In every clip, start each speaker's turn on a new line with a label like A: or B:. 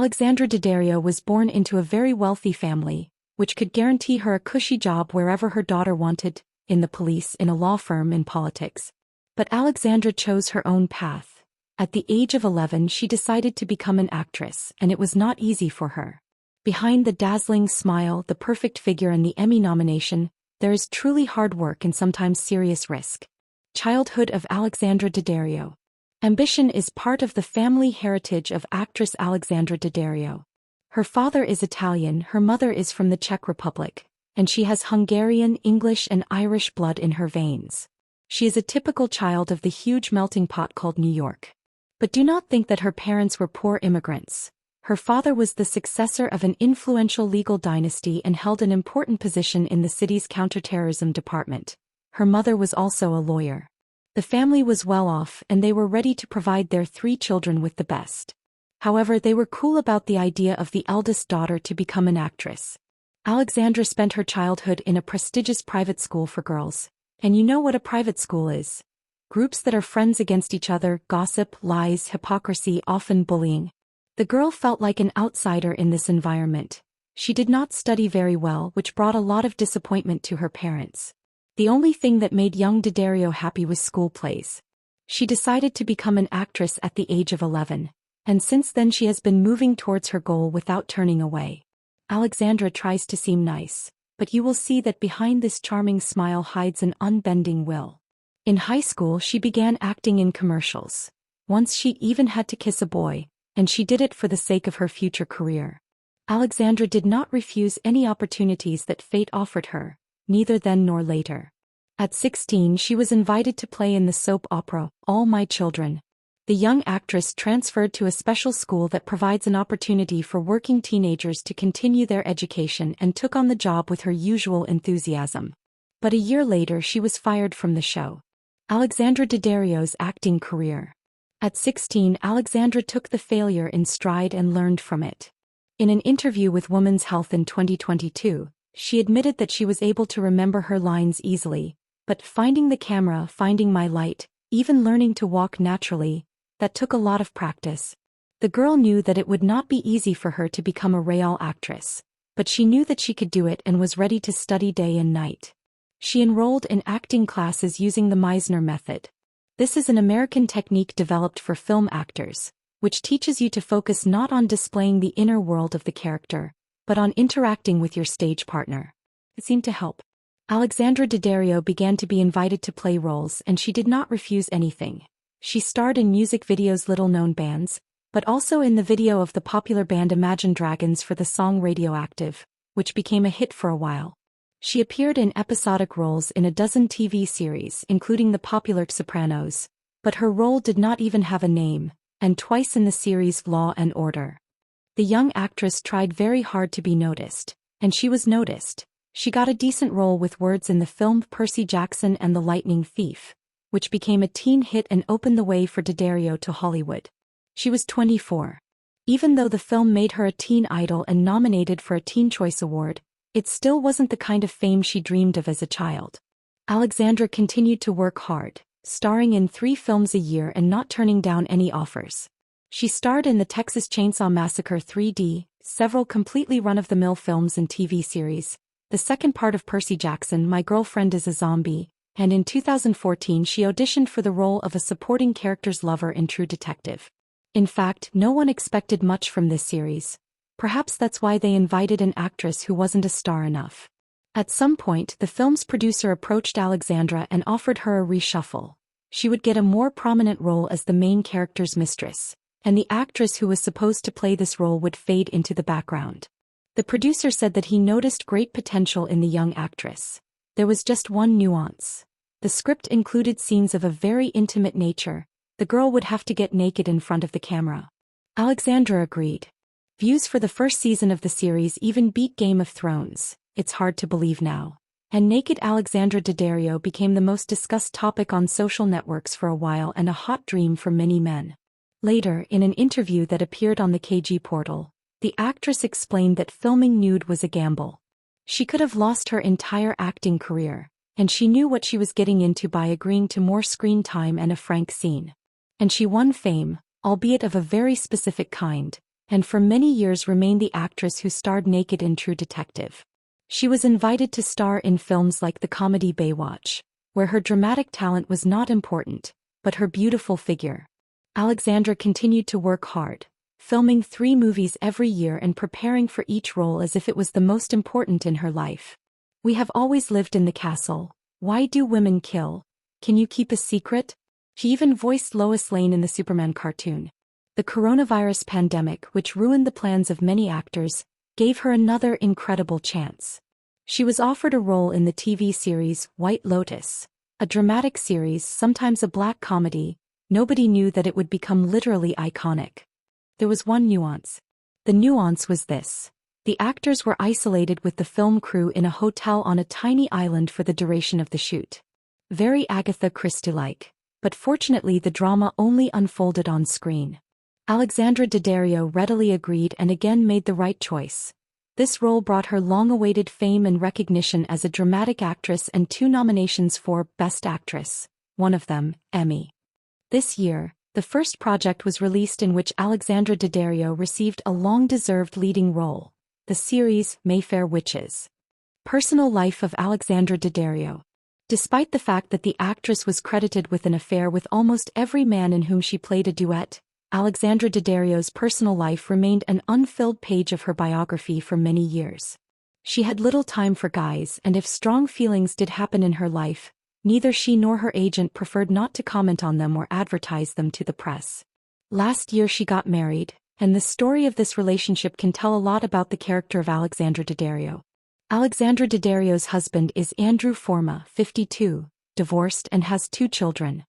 A: Alexandra Daddario was born into a very wealthy family, which could guarantee her a cushy job wherever her daughter wanted, in the police, in a law firm, in politics. But Alexandra chose her own path. At the age of 11 she decided to become an actress, and it was not easy for her. Behind the dazzling smile, the perfect figure and the Emmy nomination, there is truly hard work and sometimes serious risk. Childhood of Alexandra Daddario. Ambition is part of the family heritage of actress Alexandra Daddario. Her father is Italian, her mother is from the Czech Republic, and she has Hungarian, English and Irish blood in her veins. She is a typical child of the huge melting pot called New York. But do not think that her parents were poor immigrants. Her father was the successor of an influential legal dynasty and held an important position in the city's counterterrorism department. Her mother was also a lawyer. The family was well off and they were ready to provide their 3 children with the best. However, they were cool about the idea of the eldest daughter to become an actress. Alexandra spent her childhood in a prestigious private school for girls. And you know what a private school is? Groups that are friends against each other, gossip, lies, hypocrisy, often bullying. The girl felt like an outsider in this environment. She did not study very well, which brought a lot of disappointment to her parents. The only thing that made young Daddario happy was school plays. She decided to become an actress at the age of 11, and since then she has been moving towards her goal without turning away. Alexandra tries to seem nice, but you will see that behind this charming smile hides an unbending will. In high school she began acting in commercials. Once she even had to kiss a boy, and she did it for the sake of her future career. Alexandra did not refuse any opportunities that fate offered her, neither then nor later. At 16 she was invited to play in the soap opera, All My Children. The young actress transferred to a special school that provides an opportunity for working teenagers to continue their education and took on the job with her usual enthusiasm. But a year later she was fired from the show. Alexandra Daddario's acting career. At 16 Alexandra took the failure in stride and learned from it. In an interview with Women's Health in 2022, she admitted that she was able to remember her lines easily, but finding the camera, finding my light, even learning to walk naturally, that took a lot of practice. The girl knew that it would not be easy for her to become a real actress, but she knew that she could do it and was ready to study day and night. She enrolled in acting classes using the Meisner method. This is an American technique developed for film actors, which teaches you to focus not on displaying the inner world of the character, but on interacting with your stage partner. It seemed to help. Alexandra Daddario began to be invited to play roles and she did not refuse anything. She starred in music videos, little-known bands, but also in the video of the popular band Imagine Dragons for the song Radioactive, which became a hit for a while. She appeared in episodic roles in a dozen TV series, including the popular Sopranos, but her role did not even have a name, and twice in the series Law and Order. The young actress tried very hard to be noticed, and she was noticed. She got a decent role with words in the film Percy Jackson and the Lightning Thief, which became a teen hit and opened the way for Daddario to Hollywood. She was 24. Even though the film made her a teen idol and nominated for a Teen Choice Award, it still wasn't the kind of fame she dreamed of as a child. Alexandra continued to work hard, starring in 3 films a year and not turning down any offers. She starred in the Texas Chainsaw Massacre 3D, several completely run-of-the-mill films and TV series, the second part of Percy Jackson, My Girlfriend is a Zombie, and in 2014 she auditioned for the role of a supporting character's lover in True Detective. In fact, no one expected much from this series. Perhaps that's why they invited an actress who wasn't a star enough. At some point, the film's producer approached Alexandra and offered her a reshuffle. She would get a more prominent role as the main character's mistress, and the actress who was supposed to play this role would fade into the background. The producer said that he noticed great potential in the young actress. There was just one nuance. The script included scenes of a very intimate nature. The girl would have to get naked in front of the camera. Alexandra agreed. Views for the first season of the series even beat Game of Thrones. It's hard to believe now. And naked Alexandra Daddario became the most discussed topic on social networks for a while and a hot dream for many men. Later, in an interview that appeared on the KG portal, the actress explained that filming nude was a gamble. She could have lost her entire acting career, and she knew what she was getting into by agreeing to more screen time and a frank scene. And she won fame, albeit of a very specific kind, and for many years remained the actress who starred naked in True Detective. She was invited to star in films like the comedy Baywatch, where her dramatic talent was not important, but her beautiful figure. Alexandra continued to work hard, filming 3 movies every year and preparing for each role as if it was the most important in her life. We have always lived in the castle. Why do women kill? Can you keep a secret? She even voiced Lois Lane in the Superman cartoon. The coronavirus pandemic, which ruined the plans of many actors, gave her another incredible chance. She was offered a role in the TV series White Lotus, a dramatic series, sometimes a black comedy. Nobody knew that it would become literally iconic. There was one nuance. The nuance was this. The actors were isolated with the film crew in a hotel on a tiny island for the duration of the shoot. Very Agatha Christie-like, but fortunately the drama only unfolded on screen. Alexandra Daddario readily agreed and again made the right choice. This role brought her long-awaited fame and recognition as a dramatic actress and 2 nominations for Best Actress, one of them, Emmy. This year, the first project was released in which Alexandra Daddario received a long-deserved leading role, the series Mayfair Witches. Personal life of Alexandra Daddario. Despite the fact that the actress was credited with an affair with almost every man in whom she played a duet, Alexandra Daddario's personal life remained an unfilled page of her biography for many years. She had little time for guys, and if strong feelings did happen in her life, neither she nor her agent preferred not to comment on them or advertise them to the press. Last year she got married, and the story of this relationship can tell a lot about the character of Alexandra Daddario. Alexandra Daddario's husband is Andrew Forma, 52, divorced and has 2 children.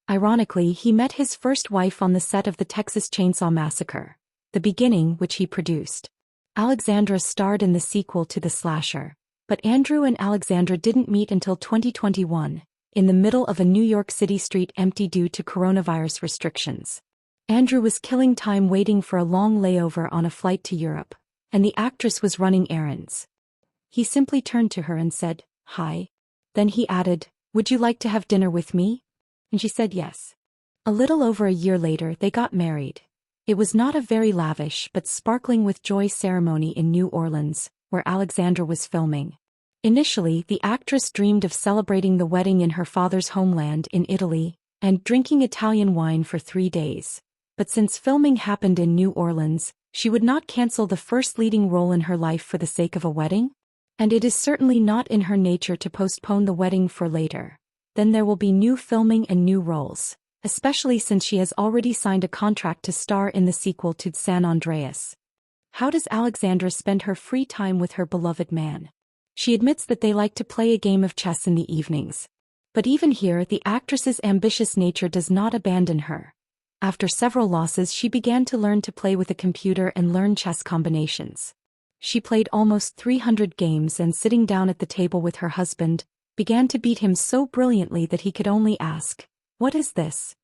A: Ironically, he met his first wife on the set of the Texas Chainsaw Massacre, The Beginning, which he produced. Alexandra starred in the sequel to the slasher, but Andrew and Alexandra didn't meet until 2021, in the middle of a New York City street empty due to coronavirus restrictions. Andrew was killing time waiting for a long layover on a flight to Europe, and the actress was running errands. He simply turned to her and said, "Hi." Then he added, "Would you like to have dinner with me?" And she said yes. A little over a year later they got married. It was not a very lavish but sparkling with joy ceremony in New Orleans, where Alexandra was filming. Initially, the actress dreamed of celebrating the wedding in her father's homeland in Italy, and drinking Italian wine for 3 days. But since filming happened in New Orleans, she would not cancel the first leading role in her life for the sake of a wedding? And it is certainly not in her nature to postpone the wedding for later. Then there will be new filming and new roles, especially since she has already signed a contract to star in the sequel to San Andreas. How does Alexandra spend her free time with her beloved man? She admits that they like to play a game of chess in the evenings. But even here, the actress's ambitious nature does not abandon her. After several losses, she began to learn to play with a computer and learn chess combinations. She played almost 300 games and, sitting down at the table with her husband, began to beat him so brilliantly that he could only ask, "What is this?"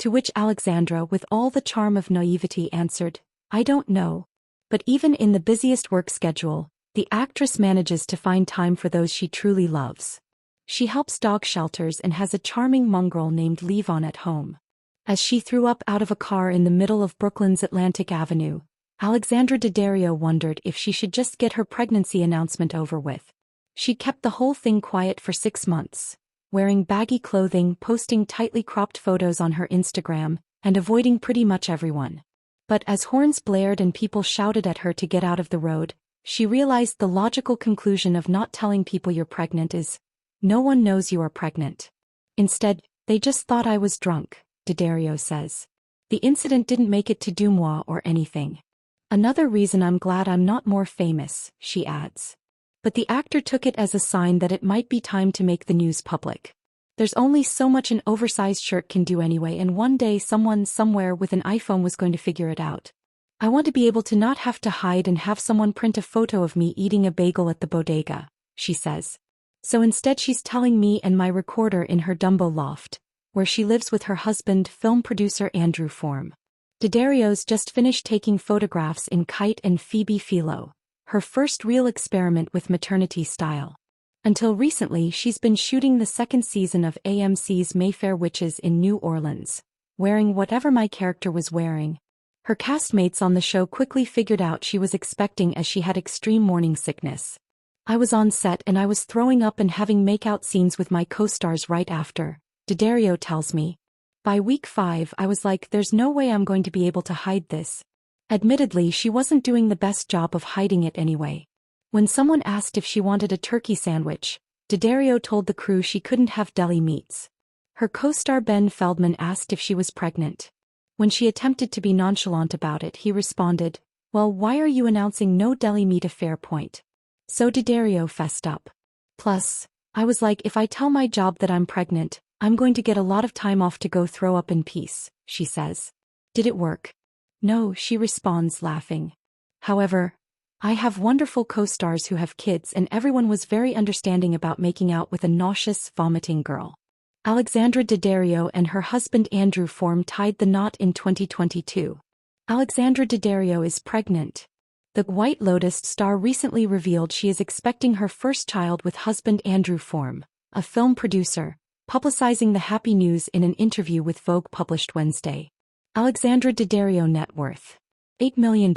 A: To which Alexandra, with all the charm of naivety, answered, "I don't know." But even in the busiest work schedule, the actress manages to find time for those she truly loves. She helps dog shelters and has a charming mongrel named Levon at home. As she threw up out of a car in the middle of Brooklyn's Atlantic Avenue, Alexandra Daddario wondered if she should just get her pregnancy announcement over with. She kept the whole thing quiet for 6 months, wearing baggy clothing, posting tightly cropped photos on her Instagram, and avoiding pretty much everyone. But as horns blared and people shouted at her to get out of the road, she realized the logical conclusion of not telling people you're pregnant is, no one knows you are pregnant. Instead, they just thought I was drunk, Daddario says. The incident didn't make it to Dumois or anything. Another reason I'm glad I'm not more famous, she adds. But the actor took it as a sign that it might be time to make the news public. There's only so much an oversized shirt can do anyway, and one day someone somewhere with an iPhone was going to figure it out. I want to be able to not have to hide and have someone print a photo of me eating a bagel at the bodega, she says. So instead she's telling me and my recorder in her Dumbo loft, where she lives with her husband, film producer Andrew Form. Daddario's just finished taking photographs in Kite and Phoebe Philo, her first real experiment with maternity style. Until recently, she's been shooting the second season of AMC's Mayfair Witches in New Orleans, wearing whatever my character was wearing. Her castmates on the show quickly figured out she was expecting as she had extreme morning sickness. I was on set and I was throwing up and having make-out scenes with my co-stars right after, Daddario tells me. By week 5 I was like, there's no way I'm going to be able to hide this. Admittedly, she wasn't doing the best job of hiding it anyway. When someone asked if she wanted a turkey sandwich, Daddario told the crew she couldn't have deli meats. Her co-star Ben Feldman asked if she was pregnant. When she attempted to be nonchalant about it, he responded, "Well, why are you announcing no deli meat a fair point?" So Daddario fessed up. "Plus, I was like, if I tell my job that I'm pregnant, I'm going to get a lot of time off to go throw up in peace," she says. "Did it work?" "No," she responds, laughing. "However, I have wonderful co-stars who have kids and everyone was very understanding about making out with a nauseous, vomiting girl." Alexandra Daddario and her husband Andrew Form tied the knot in 2022. Alexandra Daddario is pregnant. The White Lotus star recently revealed she is expecting her first child with husband Andrew Form, a film producer, publicizing the happy news in an interview with Vogue published Wednesday. Alexandra Daddario net worth $8 million.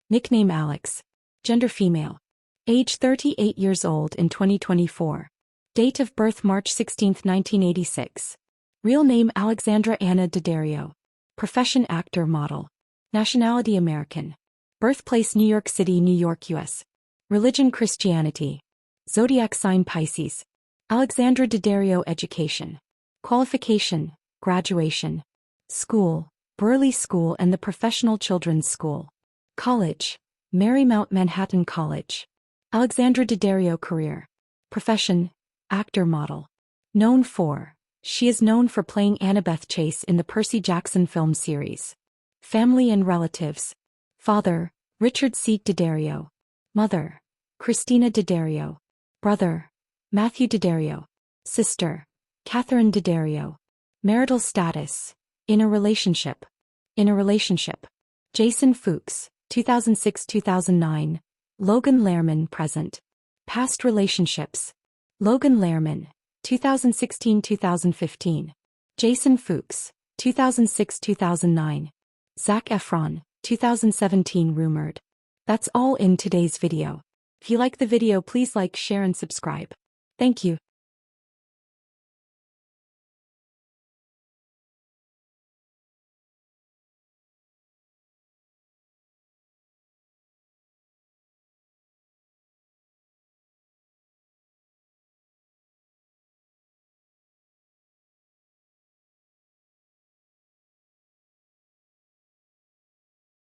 A: Nickname Alex. Gender female. Age 38 years old in 2024. Date of birth March 16, 1986. Real name Alexandra Anna Daddario. Profession actor model. Nationality American. Birthplace New York City, New York, US. Religion Christianity. Zodiac sign Pisces. Alexandra Daddario education. Qualification, graduation. School, Burleigh School and the Professional Children's School. College, Marymount Manhattan College. Alexandra Daddario career. Profession, actor model. Known for. She is known for playing Annabeth Chase in the Percy Jackson film series. Family and relatives. Father, Richard C. Daddario. Mother, Christina Daddario. Brother, Matthew Daddario. Sister, Catherine Daddario. Marital status. In a relationship. In a relationship. Jason Fuchs, 2006-2009. Logan Lerman present. Past relationships. Logan Lerman, 2016-2015. Jason Fuchs, 2006-2009. Zac Efron, 2017 rumored. That's all in today's video. If you like the video, please like, share and subscribe. Thank you.